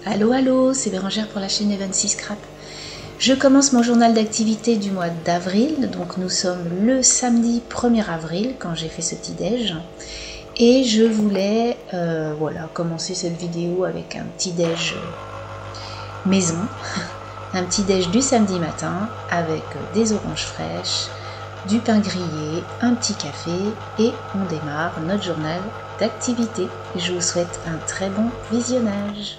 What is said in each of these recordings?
Allô, allô, c'est Bérangère pour la chaîne Evan6 Scrap. Je commence mon journal d'activité du mois d'avril, donc nous sommes le samedi 1er avril quand j'ai fait ce petit déj. Et je voulais voilà, commencer cette vidéo avec un petit déj maison, un petit déj du samedi matin avec des oranges fraîches, du pain grillé, un petit café et on démarre notre journal d'activité. Je vous souhaite un très bon visionnage.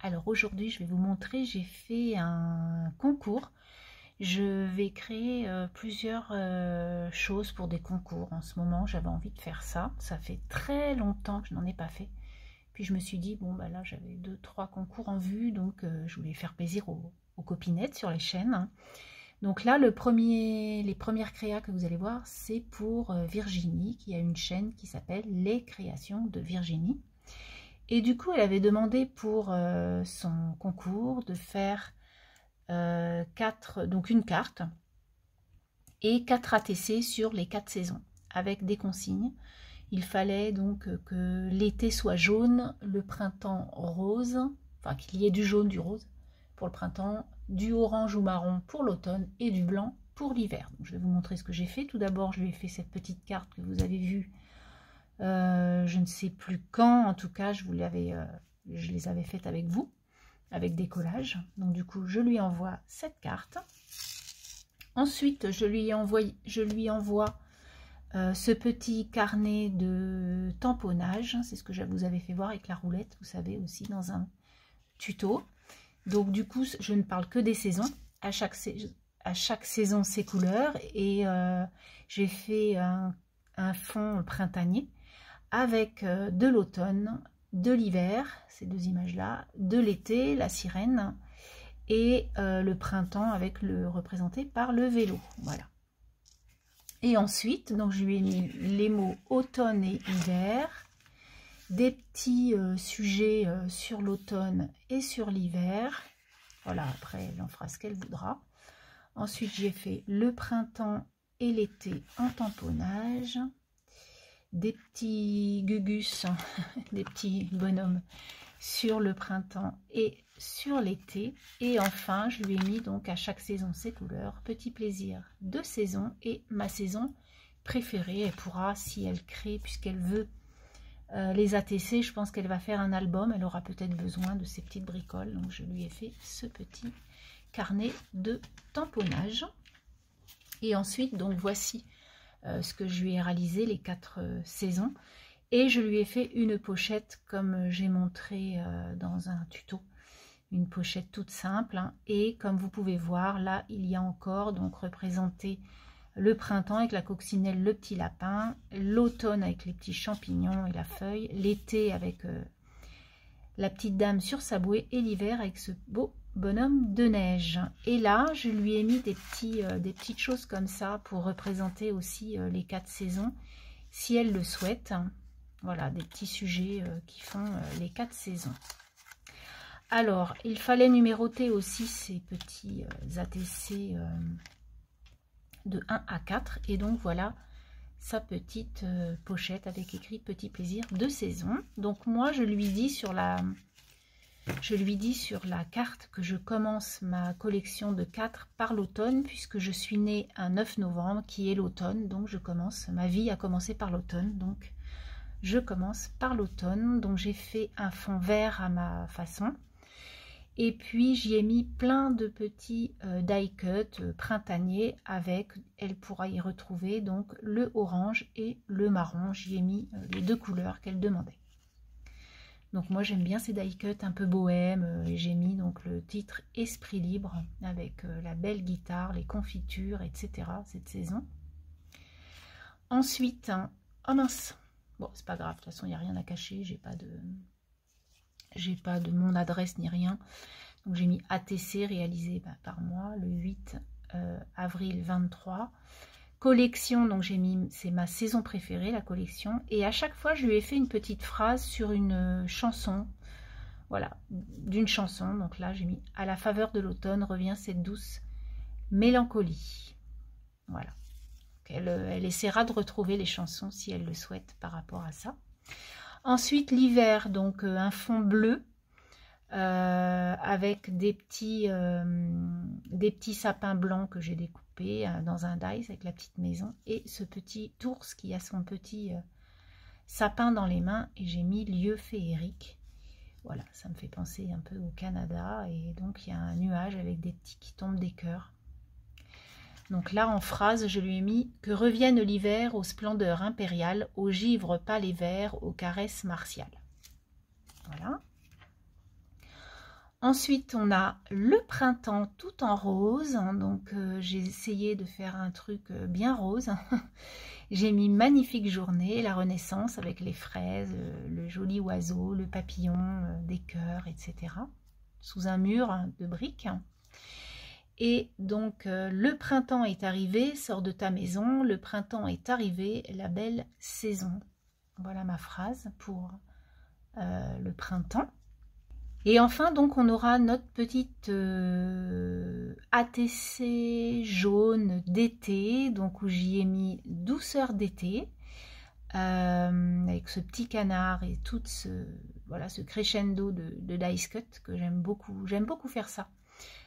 Alors aujourd'hui, je vais vous montrer, j'ai fait un concours. Je vais créer plusieurs choses pour des concours. En ce moment, j'avais envie de faire ça. Ça fait très longtemps que je n'en ai pas fait. Puis je me suis dit, bon, bah là, j'avais 2-3 concours en vue, donc je voulais faire plaisir aux copinettes sur les chaînes. Donc là, les premières créas que vous allez voir, c'est pour Virginie, qui a une chaîne qui s'appelle Les Créations de Virginie. Et du coup, elle avait demandé pour son concours de faire donc une carte et 4 ATC sur les 4 saisons avec des consignes. Il fallait donc que l'été soit jaune, le printemps rose, enfin qu'il y ait du jaune, du rose pour le printemps, du orange ou marron pour l'automne et du blanc pour l'hiver. Je vais vous montrer ce que j'ai fait. Tout d'abord, je lui ai fait cette petite carte que vous avez vue. Je ne sais plus quand, en tout cas, je les avais faites avec vous, avec des collages. Donc du coup, je lui envoie cette carte. Ensuite, je lui envoie ce petit carnet de tamponnage. C'est ce que je vous avais fait voir avec la roulette, vous savez, aussi dans un tuto. Donc du coup, je ne parle que des saisons. À chaque saison, ses couleurs. Et j'ai fait un fond printanier avec de l'automne, de l'hiver, ces deux images-là, de l'été, la sirène, et le printemps avec représenté par le vélo. Voilà. Et ensuite, donc je lui ai mis les mots automne et hiver, des petits sujets sur l'automne et sur l'hiver. Voilà, après elle en fera ce qu'elle voudra. Ensuite, j'ai fait le printemps et l'été en tamponnage. Des petits gugus, des petits bonhommes sur le printemps et sur l'été. Et enfin, je lui ai mis donc à chaque saison ses couleurs. Petit plaisir de saison et ma saison préférée. Elle pourra, si elle crée, puisqu'elle veut les ATC, je pense qu'elle va faire un album. Elle aura peut-être besoin de ces petites bricoles. Donc, je lui ai fait ce petit carnet de tamponnage. Et ensuite, donc voici ce que je lui ai réalisé, les 4 saisons. Et je lui ai fait une pochette comme j'ai montré dans un tuto. Une pochette toute simple. Hein. Et comme vous pouvez voir, là, il y a encore donc représenté le printemps avec la coccinelle, le petit lapin, l'automne avec les petits champignons et la feuille, l'été avec la petite dame sur sa bouée et l'hiver avec ce beau bonhomme de neige. Et là, je lui ai mis des petites choses comme ça pour représenter aussi les 4 saisons, si elle le souhaite. Voilà, des petits sujets qui font les 4 saisons. Alors, il fallait numéroter aussi ces petits ATC de 1 à 4. Et donc, voilà sa petite pochette avec écrit petit plaisir de saison. Donc, moi, je lui dis sur la carte que je commence ma collection de 4 par l'automne, puisque je suis née un 9 novembre, qui est l'automne. Donc, ma vie a commencé par l'automne. Donc, je commence par l'automne. Donc, j'ai fait un fond vert à ma façon. Et puis, j'y ai mis plein de petits die cut printaniers avec, elle pourra y retrouver donc le orange et le marron. J'y ai mis les 2 couleurs qu'elle demandait. Donc moi j'aime bien ces die cuts un peu bohème. J'ai mis donc le titre Esprit libre avec la belle guitare, les confitures, etc. cette saison. Ensuite, oh mince, bon c'est pas grave, de toute façon il n'y a rien à cacher, j'ai pas de mon adresse ni rien. Donc j'ai mis ATC réalisé par moi le 8 avril 23. Collection, donc j'ai mis, c'est ma saison préférée, la collection. Et à chaque fois, je lui ai fait une petite phrase sur une chanson. Voilà, d'une chanson. Donc là, j'ai mis « À la faveur de l'automne revient cette douce mélancolie ». Voilà. Elle essaiera de retrouver les chansons si elle le souhaite par rapport à ça. Ensuite, l'hiver, donc un fond bleu. Avec des petits sapins blancs que j'ai découpés dans un dice avec la petite maison et ce petit ours qui a son petit sapin dans les mains et j'ai mis lieu féerique. Voilà, ça me fait penser un peu au Canada et donc il y a un nuage avec des petits qui tombent des cœurs. Donc là en phrase je lui ai mis que revienne l'hiver aux splendeurs impériales, aux givres pâles et verts, aux caresses martiales. Voilà. Ensuite, on a le printemps tout en rose. Donc, j'ai essayé de faire un truc bien rose. J'ai mis magnifique journée, la Renaissance avec les fraises, le joli oiseau, le papillon, des cœurs, etc. Sous un mur de briques. Et donc, le printemps est arrivé, sors de ta maison. Le printemps est arrivé, la belle saison. Voilà ma phrase pour le printemps. Et enfin, donc, on aura notre petite ATC jaune d'été, donc où j'y ai mis douceur d'été, avec ce petit canard et tout voilà, ce crescendo de dice cut que j'aime beaucoup. J'aime beaucoup faire ça,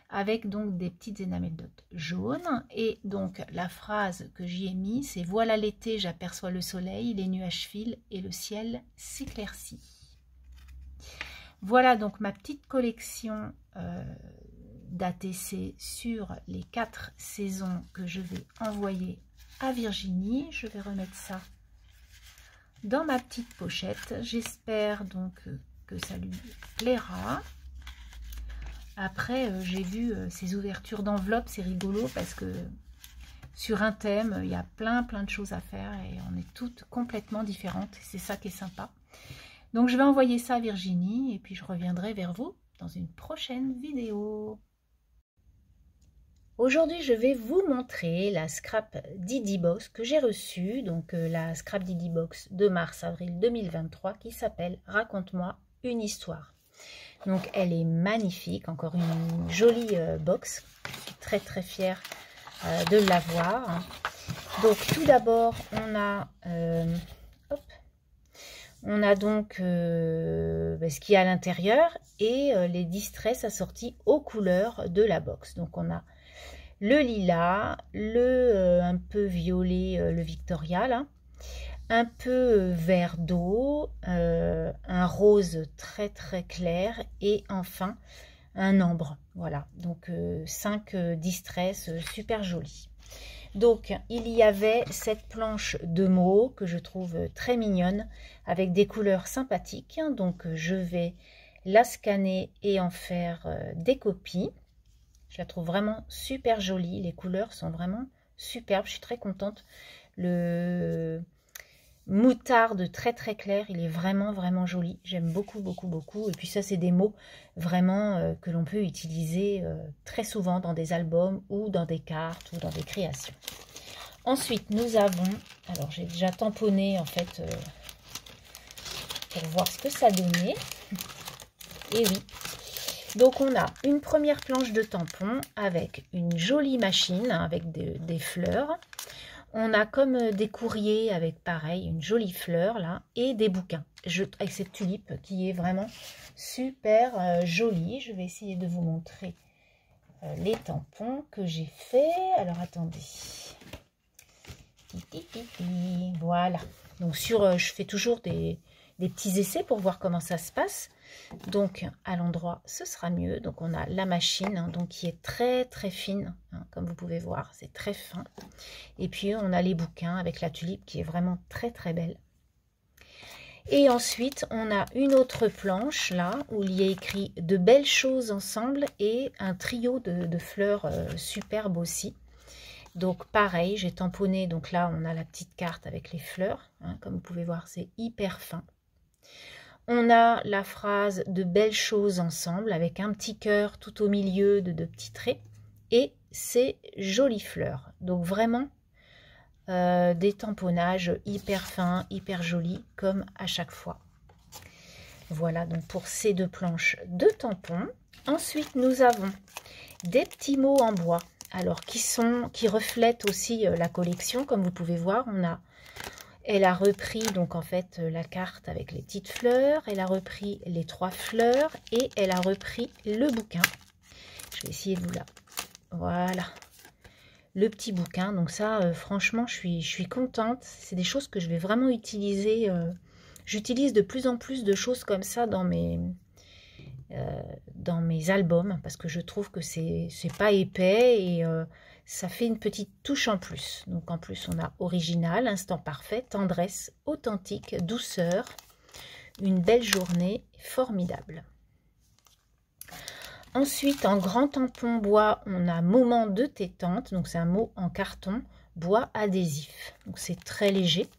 avec donc des petites enamel dots jaunes. Et donc, la phrase que j'y ai mis, c'est « Voilà l'été, j'aperçois le soleil, les nuages filent et le ciel s'éclaircit ». Voilà donc ma petite collection d'ATC sur les 4 saisons que je vais envoyer à Virginie. Je vais remettre ça dans ma petite pochette. J'espère donc que ça lui plaira. Après, j'ai vu ces ouvertures d'enveloppes, c'est rigolo parce que sur un thème, il y a plein de choses à faire et on est toutes complètement différentes. C'est ça qui est sympa. Donc, je vais envoyer ça à Virginie et puis je reviendrai vers vous dans une prochaine vidéo. Aujourd'hui, je vais vous montrer la scrap Didi Box que j'ai reçue. Donc, la scrap Didi Box de mars-avril 2023 qui s'appelle « Raconte-moi une histoire ». Donc, elle est magnifique. Encore une jolie box. Je suis très fière de l'avoir. Donc, tout d'abord, on a... on a donc ce qu'il y a à l'intérieur et les distress assortis aux couleurs de la box. Donc on a le lilas, le un peu violet, le Victoria là, un peu vert d'eau, un rose très clair et enfin un ambre. Voilà, donc 5 distress super jolis. Donc, il y avait cette planche de mots que je trouve très mignonne avec des couleurs sympathiques. Donc, je vais la scanner et en faire des copies. Je la trouve vraiment super jolie. Les couleurs sont vraiment superbes. Je suis très contente. Le moutarde très clair, il est vraiment joli. J'aime beaucoup. Et puis ça, c'est des mots vraiment que l'on peut utiliser très souvent dans des albums ou dans des cartes ou dans des créations. Ensuite, nous avons, alors j'ai déjà tamponné en fait pour voir ce que ça donnait. Et oui, donc on a une première planche de tampon avec une jolie machine avec des fleurs. On a comme des courriers avec pareil, une jolie fleur là, et des bouquins. Avec cette tulipe qui est vraiment super jolie. Je vais essayer de vous montrer les tampons que j'ai fait. Alors attendez. Voilà. Donc je fais toujours des petits essais pour voir comment ça se passe. Donc à l'endroit ce sera mieux. Donc on a la machine hein, donc qui est très fine hein, comme vous pouvez voir, c'est très fin. Et puis on a les bouquins avec la tulipe qui est vraiment très belle. Et ensuite, on a une autre planche là où il y a écrit de belles choses ensemble et un trio de fleurs superbes aussi. Donc pareil, j'ai tamponné, donc là on a la petite carte avec les fleurs, hein, comme vous pouvez voir c'est hyper fin. On a la phrase de belles choses ensemble avec un petit cœur tout au milieu de petits traits et ces jolies fleurs. Donc vraiment des tamponnages hyper fins, hyper jolis comme à chaque fois. Voilà donc pour ces deux planches de tampons. Ensuite nous avons des petits mots en bois. Alors, qui reflètent aussi la collection, comme vous pouvez voir, elle a repris donc en fait la carte avec les petites fleurs, elle a repris les 3 fleurs et elle a repris le bouquin. Je vais essayer de vous là. Voilà, le petit bouquin. Donc ça, franchement, je suis contente. C'est des choses que je vais vraiment utiliser. J'utilise de plus en plus de choses comme ça dans mes albums parce que je trouve que c'est pas épais et ça fait une petite touche en plus. Donc en plus on a original, instant parfait, tendresse, authentique, douceur, une belle journée, formidable. Ensuite en grand tampon bois on a moment de détente, donc c'est un mot en carton bois adhésif, donc c'est très léger.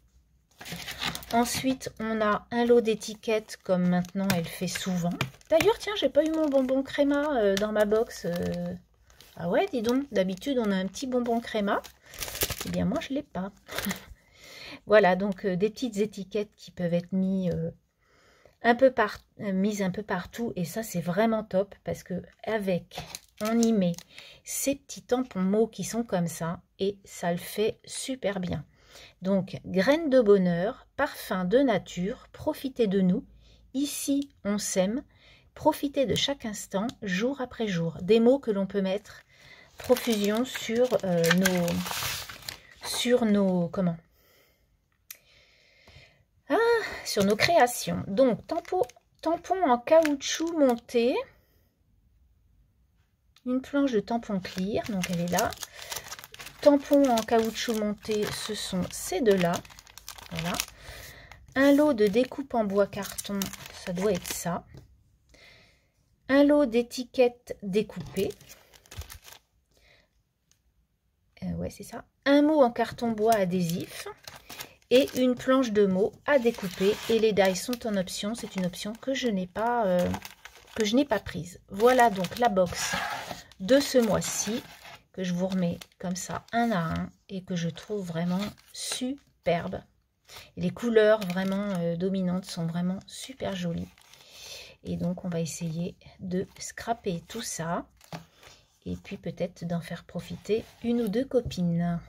Ensuite, on a un lot d'étiquettes comme maintenant elle fait souvent. D'ailleurs, tiens, j'ai pas eu mon bonbon créma dans ma box. Ah ouais, dis donc, d'habitude on a un petit bonbon créma. Eh bien, moi je l'ai pas. Voilà, donc des petites étiquettes qui peuvent être mises un peu partout. Et ça, c'est vraiment top parce que avec, on y met ces petits tampons mots qui sont comme ça et ça le fait super bien. Donc, graines de bonheur, parfum de nature, profitez de nous. Ici, on s'aime. Profitez de chaque instant, jour après jour. Des mots que l'on peut mettre profusion sur sur nos créations. Donc, tampon en caoutchouc monté. Une planche de tampon clear, donc elle est là. Tampons en caoutchouc monté, ce sont ces deux-là. Voilà. Un lot de découpe en bois carton, ça doit être ça. Un lot d'étiquettes découpées. Ouais, c'est ça. Un mot en carton bois adhésif. Et une planche de mots à découper. Et les die sont en option. C'est une option que je n'ai pas prise. Voilà donc la box de ce mois-ci, que je vous remets comme ça un à un et que je trouve vraiment superbe. Et les couleurs vraiment dominantes sont vraiment super jolies. Et donc on va essayer de scraper tout ça et puis peut-être d'en faire profiter une ou deux copines.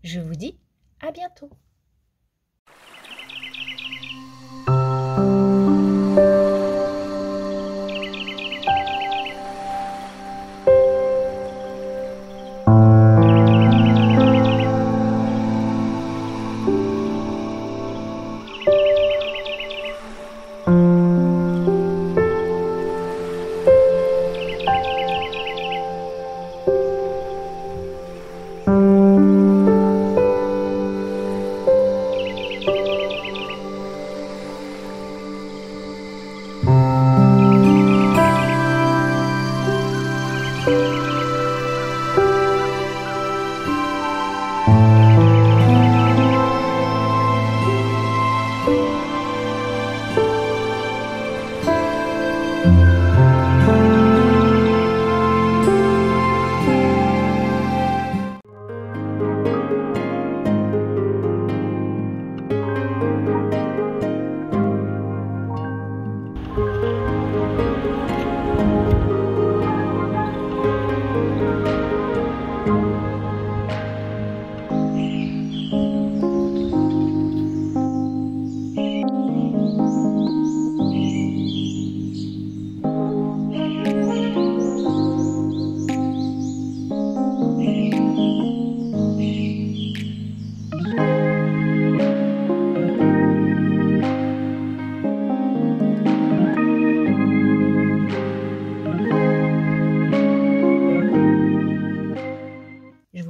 Je vous dis à bientôt.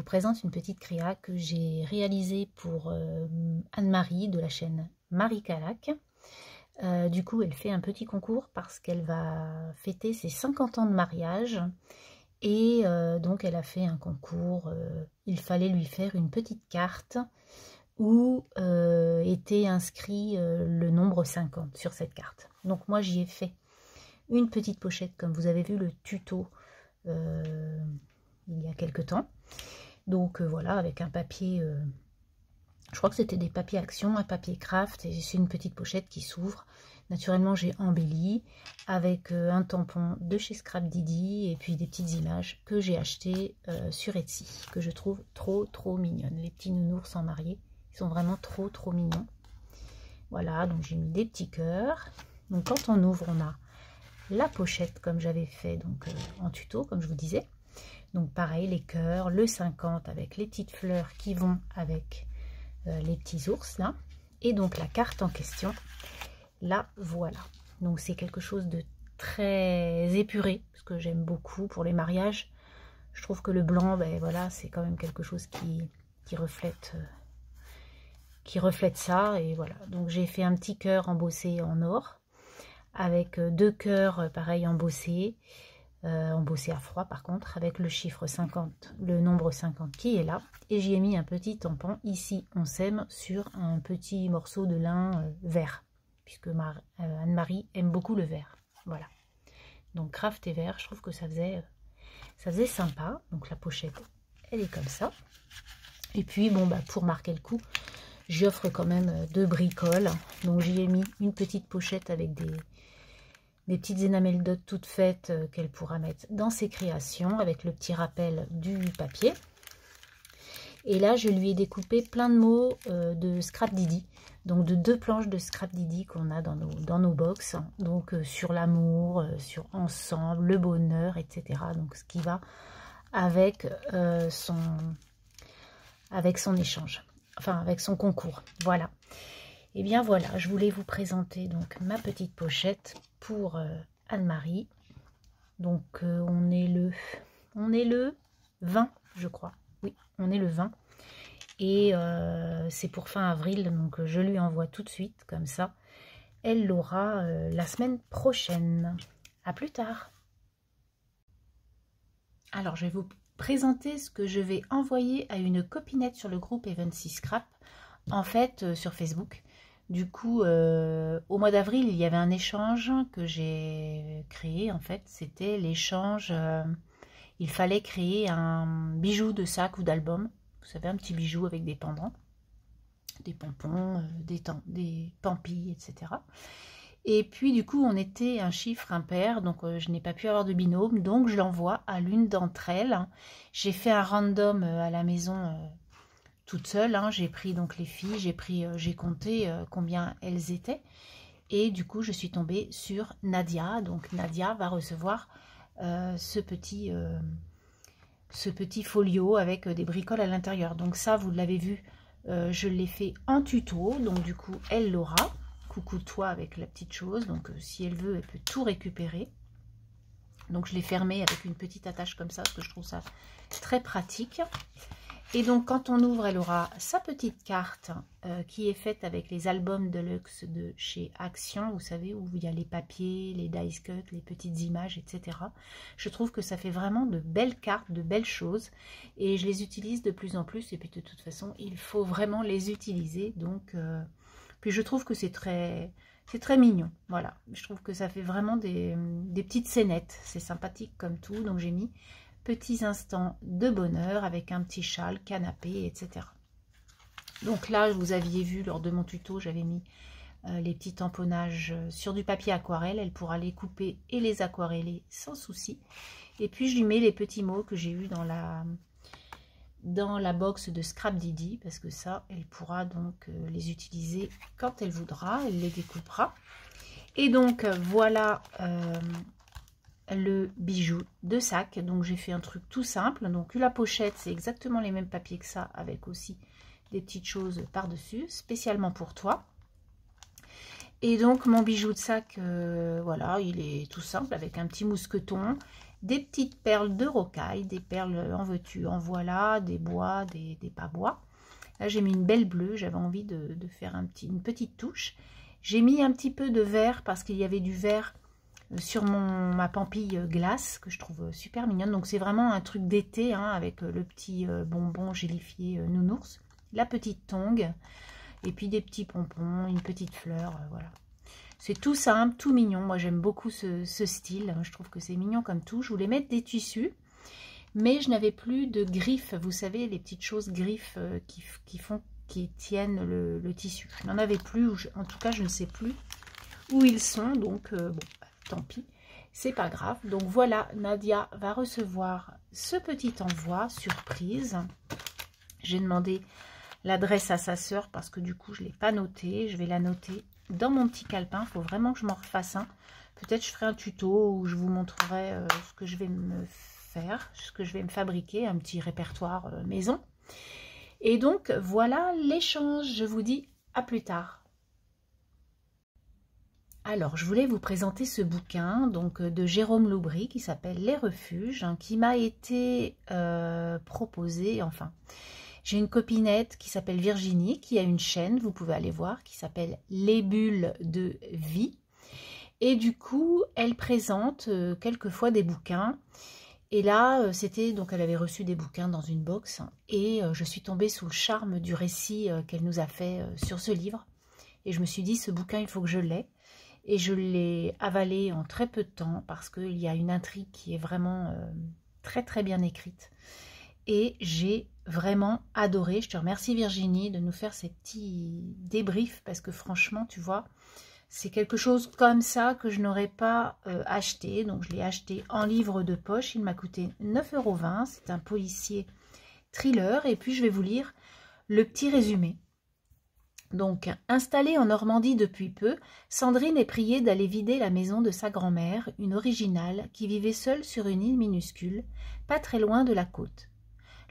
Présente une petite créa que j'ai réalisée pour Anne-Marie de la chaîne Marie Calac. Du coup, elle fait un petit concours parce qu'elle va fêter ses 50 ans de mariage. Et donc, elle a fait un concours. Il fallait lui faire une petite carte où était inscrit le nombre 50 sur cette carte. Donc, moi, j'y ai fait une petite pochette, comme vous avez vu le tuto il y a quelques temps. Donc, voilà, avec un papier... je crois que c'était des papiers action, un papier craft, et c'est une petite pochette qui s'ouvre. Naturellement, j'ai embelli avec un tampon de chez Scrap Didi et puis des petites images que j'ai achetées sur Etsy, que je trouve trop mignonnes. Les petits nounours sans mariés, ils sont vraiment trop mignons. Voilà, donc j'ai mis des petits cœurs. Donc quand on ouvre, on a la pochette comme j'avais fait donc en tuto, comme je vous disais. Donc pareil, les cœurs, le 50 avec les petites fleurs qui vont avec les petits ours là. Et donc la carte en question. Là, voilà. Donc, c'est quelque chose de très épuré, parce que j'aime beaucoup pour les mariages. Je trouve que le blanc, ben voilà, c'est quand même quelque chose qui reflète ça. Et voilà. Donc, j'ai fait un petit cœur embossé en or, avec deux cœurs, pareil, embossés à froid, par contre, avec le chiffre 50, le nombre 50 qui est là. Et j'y ai mis un petit tampon. Ici, on sème sur un petit morceau de lin vert, puisque Anne-Marie aime beaucoup le vert. Voilà. Donc craft et vert, je trouve que ça faisait sympa. Donc la pochette, elle est comme ça. Et puis bon bah pour marquer le coup, j'y offre quand même deux bricoles. Donc j'y ai mis une petite pochette avec des petites énamels dot toutes faites qu'elle pourra mettre dans ses créations, avec le petit rappel du papier. Et là, je lui ai découpé plein de mots de Scrap Didi. Donc, de deux planches de Scrap Didi qu'on a dans nos box. Donc, sur l'amour, sur ensemble, le bonheur, etc. Donc, ce qui va avec son échange. Enfin, avec son concours. Voilà. Et bien, voilà. Je voulais vous présenter donc ma petite pochette pour Anne-Marie. Donc, on est le 20, je crois. Oui, on est le 20 et c'est pour fin avril, donc je lui envoie tout de suite, comme ça, elle l'aura la semaine prochaine. À plus tard. Alors, je vais vous présenter ce que je vais envoyer à une copinette sur le groupe Evency Scrap, en fait, sur Facebook. Du coup, au mois d'avril, il y avait un échange que j'ai créé, en fait, c'était l'échange... il fallait créer un bijou de sac ou d'album. Vous savez, un petit bijou avec des pendants, des pompons, des pampilles, etc. Et puis, du coup, on était un chiffre impair, donc je n'ai pas pu avoir de binôme, donc je l'envoie à l'une d'entre elles. J'ai fait un random à la maison toute seule. J'ai pris donc les filles, j'ai compté combien elles étaient. Et du coup, je suis tombée sur Nadia. Donc, Nadia va recevoir ce petit folio avec des bricoles à l'intérieur. Donc ça, vous l'avez vu, je l'ai fait en tuto. Donc du coup, elle l'aura. Coucou toi avec la petite chose. Donc si elle veut, elle peut tout récupérer. Donc je l'ai fermé avec une petite attache comme ça, parce que je trouve ça très pratique. Et donc, quand on ouvre, elle aura sa petite carte qui est faite avec les albums de luxe de chez Action. Vous savez, où il y a les papiers, les dice cut, les petites images, etc. Je trouve que ça fait vraiment de belles cartes, de belles choses. Et je les utilise de plus en plus. Et puis, de toute façon, il faut vraiment les utiliser. Donc, puis je trouve que c'est très mignon. Voilà, je trouve que ça fait vraiment des petites scénettes. C'est sympathique comme tout. Donc, j'ai mis... petits instants de bonheur avec un petit châle, canapé, etc. Donc là, vous aviez vu lors de mon tuto, j'avais mis les petits tamponnages sur du papier aquarelle. Elle pourra les couper et les aquareller sans souci. Et puis, je lui mets les petits mots que j'ai eu dans la box de Scrap Didi, parce que ça, elle pourra donc les utiliser quand elle voudra. Elle les découpera. Et donc, voilà... le bijou de sac. Donc j'ai fait un truc tout simple. Donc la pochette, c'est exactement les mêmes papiers que ça, avec aussi des petites choses par dessus, spécialement pour toi. Et donc mon bijou de sac, voilà, il est tout simple, avec un petit mousqueton, des petites perles de rocaille, des perles en veux-tu en voilà, des bois, des pas bois. Là j'ai mis une belle bleue, j'avais envie de faire une petite touche. J'ai mis un petit peu de vert parce qu'il y avait du vert sur ma pampille glace que je trouve super mignonne. Donc c'est vraiment un truc d'été hein, avec le petit bonbon gélifié nounours, la petite tongue et puis des petits pompons, une petite fleur, voilà. C'est tout simple, tout mignon. Moi j'aime beaucoup ce style, je trouve que c'est mignon comme tout. Je voulais mettre des tissus, mais je n'avais plus de griffes, vous savez, les petites choses griffes qui tiennent le tissu. Je n'en avais plus, en tout cas je ne sais plus où ils sont, donc bon, tant pis, c'est pas grave. Donc voilà, Nadia va recevoir ce petit envoi surprise. J'ai demandé l'adresse à sa sœur parce que du coup je ne l'ai pas noté. Je vais la noter dans mon petit calepin. Il faut vraiment que je m'en refasse un. Peut-être je ferai un tuto où je vous montrerai ce que je vais me faire, ce que je vais me fabriquer, un petit répertoire maison. Et donc voilà l'échange. Je vous dis à plus tard. Alors, je voulais vous présenter ce bouquin donc de Jérôme Loubry qui s'appelle Les Refuges, hein, qui m'a été proposé, enfin, j'ai une copinette qui s'appelle Virginie, qui a une chaîne, vous pouvez aller voir, qui s'appelle Les Bulles de Vie. Et du coup, elle présente quelquefois des bouquins. Et là, c'était, donc elle avait reçu des bouquins dans une box, et je suis tombée sous le charme du récit qu'elle nous a fait sur ce livre. Et je me suis dit, ce bouquin, il faut que je l'aie. Et je l'ai avalé en très peu de temps parce qu'il y a une intrigue qui est vraiment très très bien écrite. Et j'ai vraiment adoré. Je te remercie Virginie de nous faire ces petits débriefs parce que franchement, tu vois, c'est quelque chose comme ça que je n'aurais pas acheté. Donc je l'ai acheté en livre de poche. Il m'a coûté 9,20 €. C'est un policier thriller. Et puis je vais vous lire le petit résumé. Donc, installée en Normandie depuis peu, Sandrine est priée d'aller vider la maison de sa grand-mère, une originale, qui vivait seule sur une île minuscule, pas très loin de la côte.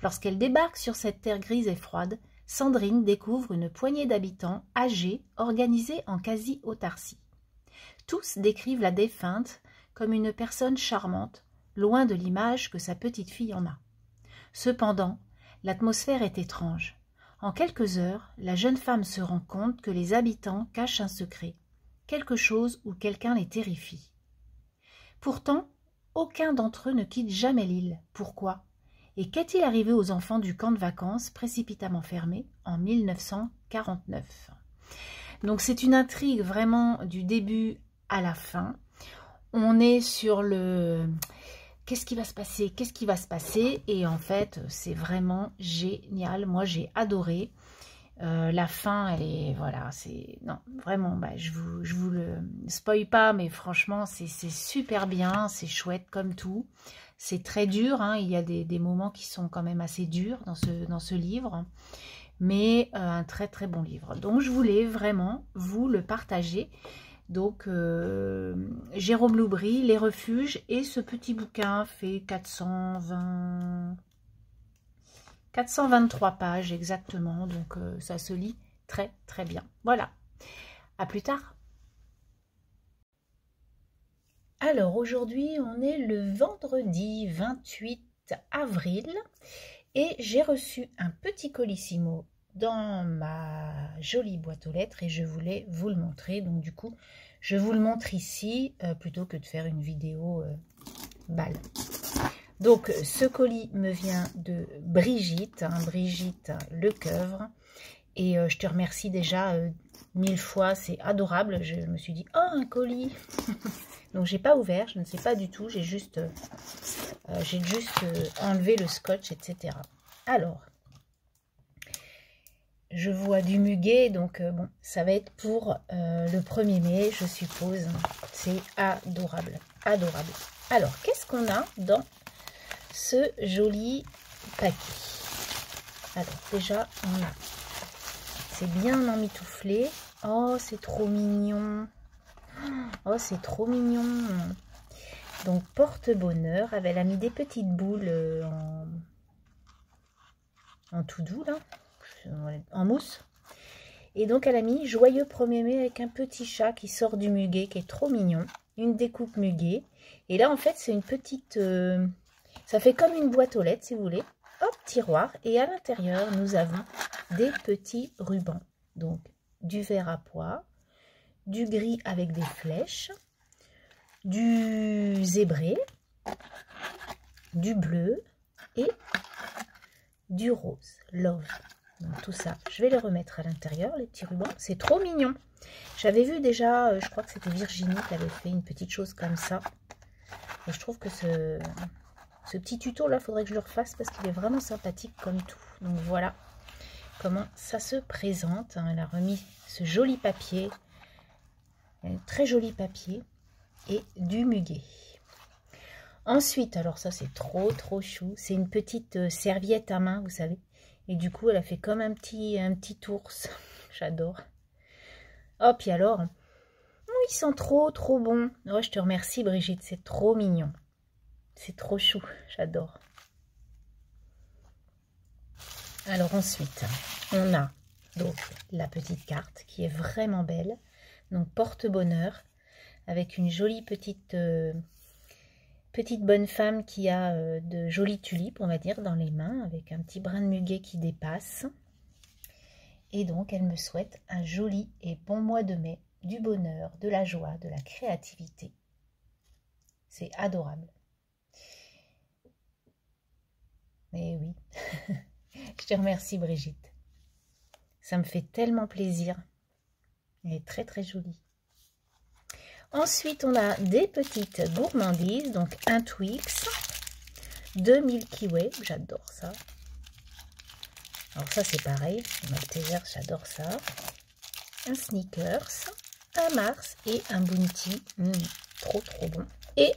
Lorsqu'elle débarque sur cette terre grise et froide, Sandrine découvre une poignée d'habitants âgés, organisés en quasi-autarcie. Tous décrivent la défunte comme une personne charmante, loin de l'image que sa petite-fille en a. Cependant, l'atmosphère est étrange. En quelques heures, la jeune femme se rend compte que les habitants cachent un secret, quelque chose ou quelqu'un les terrifie. Pourtant, aucun d'entre eux ne quitte jamais l'île. Pourquoi? Et qu'est-il arrivé aux enfants du camp de vacances précipitamment fermé en 1949? Donc c'est une intrigue vraiment du début à la fin. On est sur le... Qu'est-ce qui va se passer? Qu'est-ce qui va se passer? Et en fait, c'est vraiment génial. Moi, j'ai adoré. La fin, elle est... Voilà, c'est... Non, vraiment, bah, je vous le spoil pas, mais franchement, c'est super bien. C'est chouette comme tout. C'est très dur. Hein, il y a des moments qui sont quand même assez durs dans ce livre. Mais un très, très bon livre. Donc, je voulais vraiment vous le partager. Donc, Jérôme Loubry, Les Refuges, et ce petit bouquin fait 423 pages exactement, donc ça se lit très très bien. Voilà, à plus tard. Alors, aujourd'hui, on est le vendredi 28 avril, et j'ai reçu un petit colissimo dans ma jolie boîte aux lettres et je voulais vous le montrer. Donc du coup, je vous le montre ici plutôt que de faire une vidéo balle. Donc ce colis me vient de Brigitte, hein, Brigitte Lecoeuvre. Et je te remercie déjà 1000 fois, c'est adorable. Je me suis dit, oh un colis. Donc j'ai pas ouvert, je ne sais pas du tout, j'ai juste enlevé le scotch, etc. Alors, je vois du muguet, donc bon, ça va être pour le 1er mai, je suppose. C'est adorable, adorable. Alors, qu'est-ce qu'on a dans ce joli paquet? Alors, déjà, on a... C'est bien emmitouflé. Oh, c'est trop mignon. Oh, c'est trop mignon. Donc, porte-bonheur. Elle a mis des petites boules en tout doux, là. En mousse. Et donc elle a mis joyeux 1er mai avec un petit chat qui sort du muguet qui est trop mignon, une découpe muguet. Et là en fait c'est une petite ça fait comme une boîte aux lettres si vous voulez. Hop, tiroir, et à l'intérieur nous avons des petits rubans, donc du verre à pois, du gris avec des flèches, du zébré, du bleu et du rose, love. Donc tout ça, je vais les remettre à l'intérieur, les petits rubans. C'est trop mignon. J'avais vu déjà, je crois que c'était Virginie qui avait fait une petite chose comme ça. Et je trouve que ce petit tuto là, il faudrait que je le refasse parce qu'il est vraiment sympathique comme tout. Donc voilà comment ça se présente. Elle a remis ce joli papier, un très joli papier et du muguet. Ensuite, alors ça c'est trop chou, c'est une petite serviette à main, vous savez. Et du coup, elle a fait comme un petit ours. J'adore. Oh, puis alors, ils sont trop bons. Oh, je te remercie Brigitte, c'est trop mignon. C'est trop chou, j'adore. Alors ensuite, on a donc la petite carte qui est vraiment belle. Donc porte-bonheur avec une jolie petite bonne femme qui a de jolies tulipes, on va dire, dans les mains, avec un petit brin de muguet qui dépasse. Et donc, elle me souhaite un joli et bon mois de mai, du bonheur, de la joie, de la créativité. C'est adorable. Et oui, je te remercie Brigitte. Ça me fait tellement plaisir. Elle est très jolie. Ensuite, on a des petites gourmandises, donc un Twix, 2 Milky Way, j'adore ça. Alors ça, c'est pareil, Malteser, j'adore ça. Un Snickers, un Mars et un Bounty, trop bon. Et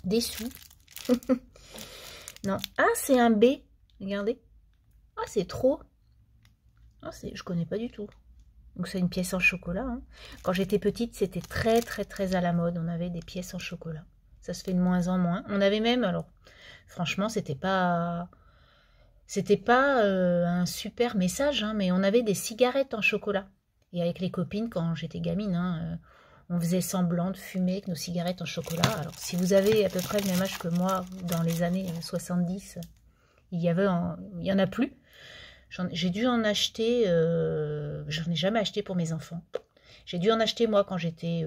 des sous. Non, ah, c'est un B, regardez. Ah, c'est trop. Ah, je connais pas du tout. Donc c'est une pièce en chocolat. Hein. Quand j'étais petite, c'était très à la mode. On avait des pièces en chocolat. Ça se fait de moins en moins. On avait même, alors, franchement, c'était pas un super message, hein, mais on avait des cigarettes en chocolat. Et avec les copines, quand j'étais gamine, hein, on faisait semblant de fumer avec nos cigarettes en chocolat. Alors, si vous avez à peu près le même âge que moi, dans les années 70, il y en a plus. J'ai dû en acheter, j'en ai jamais acheté pour mes enfants. J'ai dû en acheter moi quand j'étais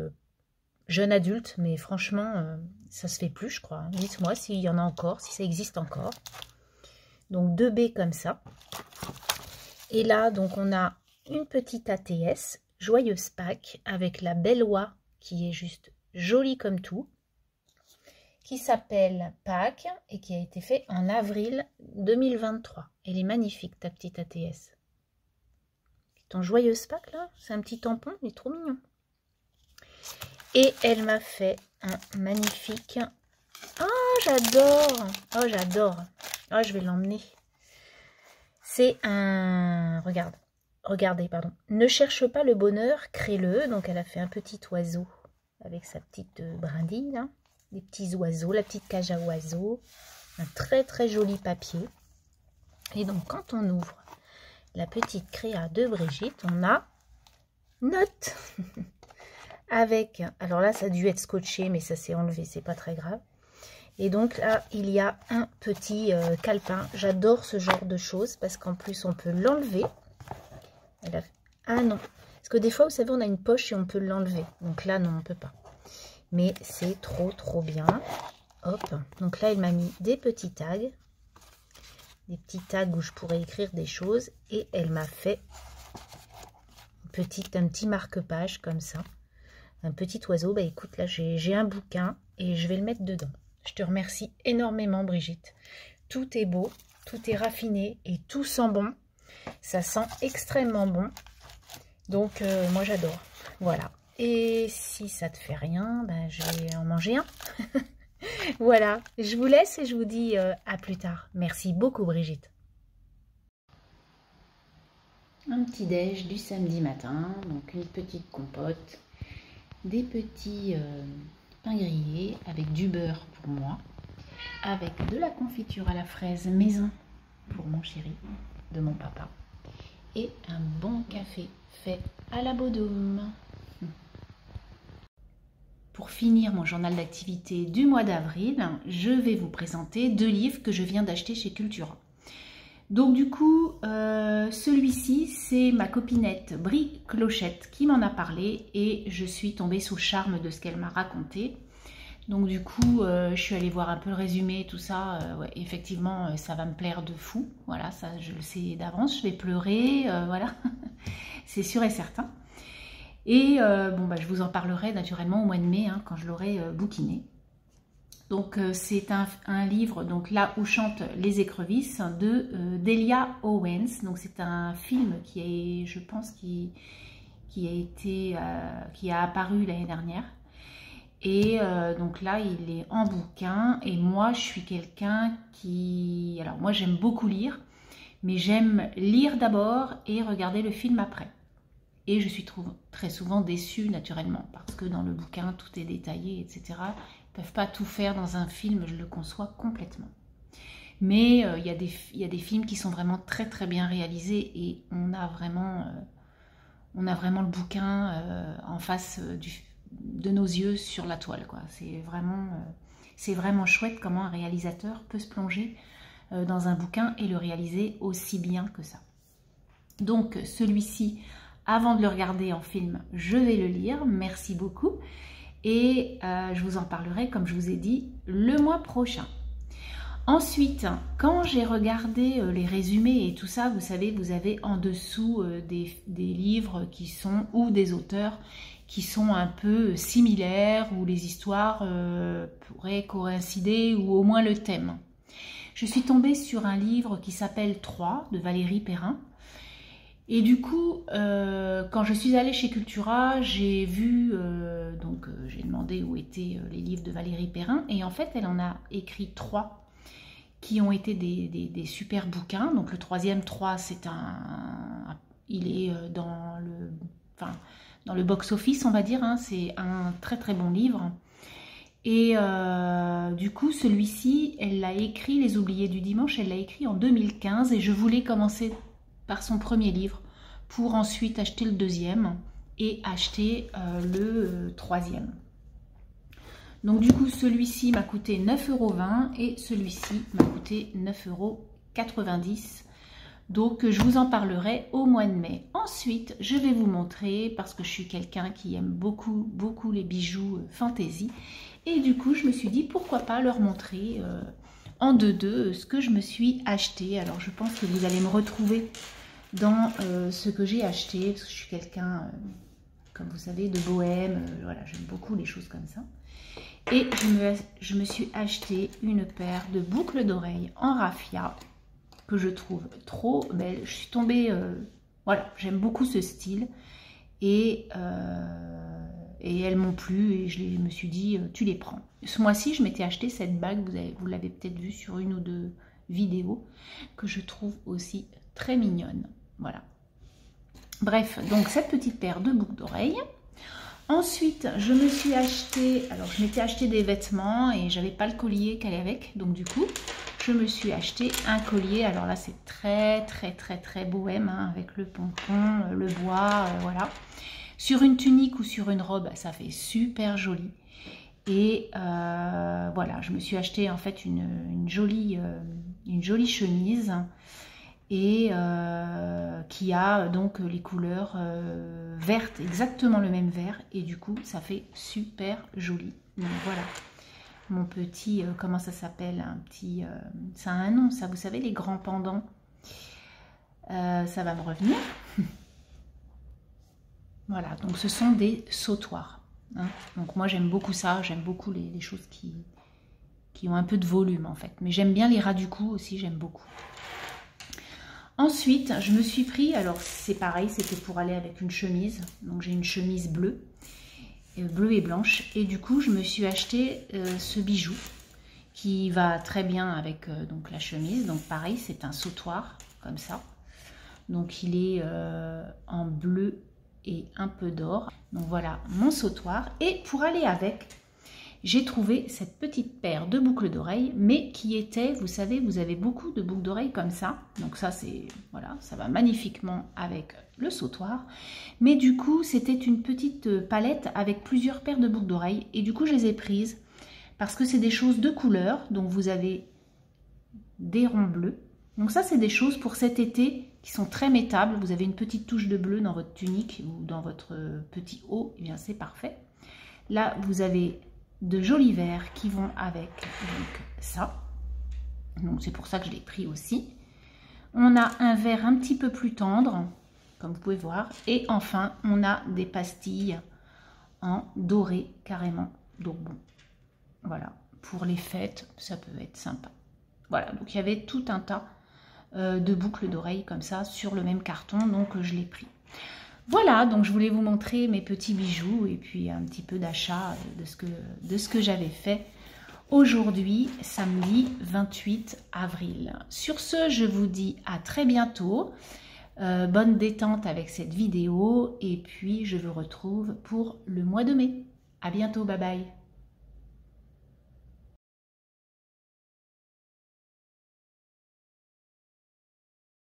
jeune adulte, mais franchement, ça se fait plus, je crois. Dites-moi s'il y en a encore, si ça existe encore. Donc 2 baies comme ça. Et là, donc on a une petite ATS, joyeuse Pâques, avec la belle oie qui est juste jolie comme tout, qui s'appelle Pâques et qui a été fait en avril 2023. Elle est magnifique, ta petite ATS. Ton joyeuse Pâques, là, c'est un petit tampon, il est trop mignon. Et elle m'a fait un magnifique... Oh, j'adore! Oh, j'adore! Oh, je vais l'emmener. C'est un... Regardez, pardon. Ne cherche pas le bonheur, crée-le. Donc, elle a fait un petit oiseau avec sa petite brindille, là. Les petits oiseaux, la petite cage à oiseaux. Un très joli papier. Et donc, quand on ouvre la petite créa de Brigitte, on a note avec, alors là, ça a dû être scotché, mais ça s'est enlevé, c'est pas très grave. Et donc là, il y a un petit calepin. J'adore ce genre de choses parce qu'en plus, on peut l'enlever. Ah non, parce que des fois, vous savez, on a une poche et on peut l'enlever. Donc là, non, on peut pas. Mais c'est trop bien. Hop, donc là, il m'a mis des petits tags. Des petits tags où je pourrais écrire des choses. Et elle m'a fait un petit marque-page comme ça. Un petit oiseau. Bah écoute, là, j'ai un bouquin et je vais le mettre dedans. Je te remercie énormément, Brigitte. Tout est beau, tout est raffiné et tout sent bon. Ça sent extrêmement bon. Donc, moi, j'adore. Voilà. Et si ça te fait rien, ben, je vais en manger un. Voilà. Je vous laisse et je vous dis à plus tard. Merci beaucoup, Brigitte. Un petit déj du samedi matin. Donc, une petite compote. Des petits... pain grillé avec du beurre pour moi, avec de la confiture à la fraise maison pour mon chéri, de mon papa, et un bon café fait à la Bodum. Pour finir mon journal d'activité du mois d'avril, je vais vous présenter 2 livres que je viens d'acheter chez Cultura. Donc du coup, celui-ci, c'est ma copinette Brie Clochette qui m'en a parlé et je suis tombée sous le charme de ce qu'elle m'a raconté. Donc du coup, je suis allée voir un peu le résumé, tout ça. Ouais, effectivement, ça va me plaire de fou. Voilà, ça je le sais d'avance, je vais pleurer, voilà. C'est sûr et certain. Et bon, bah, je vous en parlerai naturellement au mois de mai, hein, quand je l'aurai bouquiné. Donc c'est un livre, donc Là où chantent les écrevisses, de Delia Owens. Donc c'est un film qui est, je pense, qui a apparu l'année dernière. Et donc là, il est en bouquin. Et moi, je suis quelqu'un qui... Alors moi, j'aime beaucoup lire, mais j'aime lire d'abord et regarder le film après. Et je suis très souvent déçue, naturellement, parce que dans le bouquin, tout est détaillé, etc. Ils ne peuvent pas tout faire dans un film, je le conçois complètement. Mais il y a des films qui sont vraiment très très bien réalisés et on a vraiment le bouquin en face de nos yeux sur la toile, quoi. C'est vraiment chouette comment un réalisateur peut se plonger dans un bouquin et le réaliser aussi bien que ça. Donc celui-ci, avant de le regarder en film, je vais le lire, merci beaucoup. Et je vous en parlerai, comme je vous ai dit, le mois prochain. Ensuite, quand j'ai regardé les résumés et tout ça, vous savez, vous avez en dessous des livres qui sont, ou des auteurs qui sont un peu similaires, où les histoires pourraient coïncider, ou au moins le thème. Je suis tombée sur un livre qui s'appelle 3 de Valérie Perrin. Et du coup, quand je suis allée chez Cultura, j'ai vu, j'ai demandé où étaient les livres de Valérie Perrin, et en fait, elle en a écrit 3 qui ont été des super bouquins. Donc le troisième, 3, il est dans le box-office, on va dire, hein. C'est un très très bon livre. Et du coup, celui-ci, elle l'a écrit, Les Oubliés du Dimanche, elle l'a écrit en 2015, et je voulais commencer par son premier livre pour ensuite acheter le deuxième et acheter le troisième. Donc du coup, celui-ci m'a coûté 9,20 € et celui-ci m'a coûté 9,90 €. Donc je vous en parlerai au mois de mai. Ensuite, je vais vous montrer, parce que je suis quelqu'un qui aime beaucoup, beaucoup les bijoux fantaisie. Et du coup, je me suis dit, pourquoi pas leur montrer en deux ce que je me suis acheté. Alors je pense que vous allez me retrouver dans ce que j'ai acheté, parce que je suis quelqu'un, comme vous savez, de bohème. Voilà, j'aime beaucoup les choses comme ça. Et je me suis acheté une paire de boucles d'oreilles en raffia que je trouve trop belle. Je suis tombée, voilà, j'aime beaucoup ce style et elles m'ont plu et je me suis dit, tu les prends. Ce mois-ci, je m'étais acheté cette bague, vous l'avez peut-être vu sur une ou deux vidéos, que je trouve aussi très mignonne. Voilà. Bref, donc cette petite paire de boucles d'oreilles. Ensuite, je me suis acheté, alors je m'étais acheté des vêtements et j'avais pas le collier qu'elle est avec, donc du coup, je me suis acheté un collier. Alors là, c'est très très très très bohème, hein, avec le pompon, le bois, voilà. Sur une tunique ou sur une robe, ça fait super joli. Et voilà, je me suis acheté en fait une jolie chemise. Et qui a donc les couleurs vertes, exactement le même vert, et du coup ça fait super joli. Donc voilà, mon petit, comment ça s'appelle, un petit, ça a un nom ça, vous savez, les grands pendants, ça va me revenir. Voilà, donc ce sont des sautoirs, hein. Donc moi j'aime beaucoup ça, j'aime beaucoup les choses qui ont un peu de volume en fait, mais j'aime bien les ras du cou aussi, j'aime beaucoup. Ensuite, je me suis pris, alors c'est pareil, c'était pour aller avec une chemise. Donc j'ai une chemise bleue et blanche. Et du coup, je me suis acheté ce bijou qui va très bien avec donc la chemise. Donc pareil, c'est un sautoir, comme ça. Donc il est en bleu et un peu d'or. Donc voilà mon sautoir. Et pour aller avec, j'ai trouvé cette petite paire de boucles d'oreilles, mais qui était, vous savez, vous avez beaucoup de boucles d'oreilles comme ça. Donc ça, c'est, voilà, ça va magnifiquement avec le sautoir. Mais du coup, c'était une petite palette avec plusieurs paires de boucles d'oreilles. Et du coup, je les ai prises parce que c'est des choses de couleur. Donc vous avez des ronds bleus, Donc ça, c'est des choses pour cet été qui sont très métables. Vous avez une petite touche de bleu dans votre tunique ou dans votre petit haut, et bien c'est parfait. Là, vous avez de jolis verts qui vont avec donc ça. Donc c'est pour ça que je l'ai pris aussi. On a un vert un petit peu plus tendre, comme vous pouvez voir. Et enfin, on a des pastilles en doré carrément. Donc bon, voilà. Pour les fêtes, ça peut être sympa. Voilà, donc il y avait tout un tas de boucles d'oreilles comme ça sur le même carton, donc je l'ai pris. Voilà, donc je voulais vous montrer mes petits bijoux et puis un petit peu d'achat de ce que j'avais fait aujourd'hui, samedi 28 avril. Sur ce, je vous dis à très bientôt. Bonne détente avec cette vidéo et puis je vous retrouve pour le mois de mai. À bientôt, bye bye.